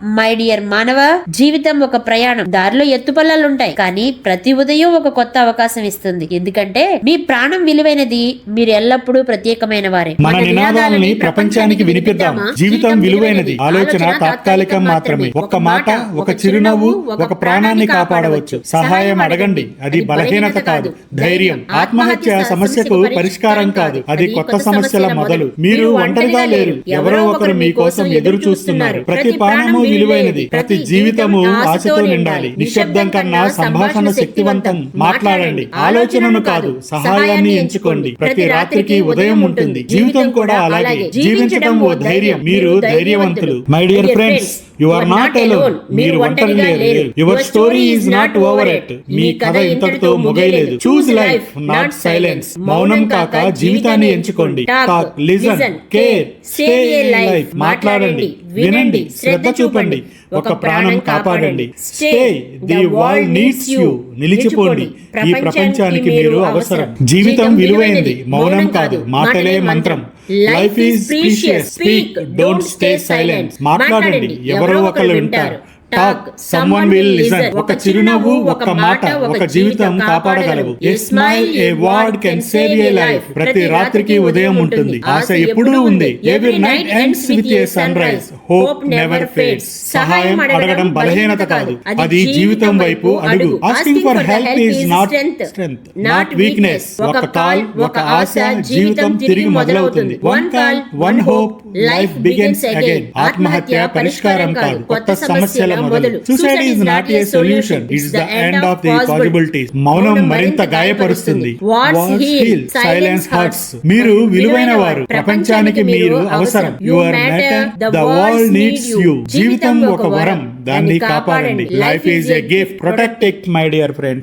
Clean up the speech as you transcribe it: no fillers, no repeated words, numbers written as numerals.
My dear మానవ, జీవితం ఒక ప్రయాణం. దారిలో ఎత్తుపల్లాలుంటాయి, కానీ ప్రతి ఉదయం ఒక కొత్త అవకాశం ఇస్తుంది. ఎందుకంటే మీ ప్రాణం విలువైనది, మీరు ఎల్లప్పుడూ ప్రత్యేకమైన వారే. మన నినాదాలని ప్రపంచానికి వినిపిద్దాం. జీవితం విలువైనది, ఆలోచన తాత్కాలికం మాత్రమే. ఒక్క మాట, ఒక చిరునవ్వు ఒక ప్రాణాన్ని కాపాడవచ్చు. సహాయం అడగండి, అది బలహీనత కాదు, ధైర్యం. ఆత్మహత్య సమస్యకు పరిష్కారం కాదు, అది కొత్త సమస్యల మొదలు. మీరు ఒంటరిగా లేరు, ఎవరో ఒకరు మీకోసం ఎదురు చూస్తున్నారు. ప్రతి ప్రాణము విలువైనది, ప్రతి జీవితము ఆశతో నిండాలి. నిశ్శబ్దం కన్నా సంభాషణ శక్తివంతం. మాట్లాడండి, ఆలోచనను కాదు సహాయాన్ని ఎంచుకోండి. ప్రతి రాత్రికి ఉదయం ఉంటుంది, జీవితం కూడా అలాగే. జీవించడం ఓ ధైర్యం, మీరు ధైర్యవంతులు. My dear friends, you are not alone. మీరు ఒంటరిగా లేరు. Your story is not over yet. మీ కథ ఇంతటితో ముగియలేదు. Choose life, not silence. మౌనం కాక జీవితాన్ని ఎంచుకోండి. Talk, listen, care, stay in life. మాట్లాడండి, వినండి, శ్రద్ధ చూపండి, ఒక ప్రాణం కాపాడండి. Stay, the world needs you. నిలిచిపోండి, ఈ ప్రపంచానికి మీరు అవసరం. జీవితం విలువైనది, మౌనం కాదు, మాటలే మంత్రం. Life is precious, speak, don't stay silent. మాట్లాడండి, ఎవరో ఒకరు వింటారు. Talk, someone will listen. ఒక చిరునవ్వు, ఒక మాట, ఒక జీవితం కాపాడగలవు. A smile, a word can save a life. ప్రతి రాత్రికి ఉదయం ఉంటుంది, ఆశ ఎప్పుడూ ఉంది. Every night ends with a sunrise. Hope never fades. సహాయం అడగడం బలహీనత కాదు, అది జీవితం వైపు అడుగు. Asking for help is not strength, not weakness. ఒక కాల్, ఒక ఆశ, జీవితం తిరిగి మొదలవుతుంది. One call, one hope, life begins again. ఆత్మహత్య పరిష్కారం కాదు, కొత్త సమస్యల మొదలు. Suicide is not a solution, it's the end of the possibilities. మౌనం మరింత గాయపరుస్తుంది. Words heal, silence hurts. మీరు విలువైన వారు, ప్రపంచానికి మీరు అవసరం. You are matter, the world needs you. జీవితం ఒక వరం, దాన్ని కాపాడండి. Life is a gift, protect it, my dear friend.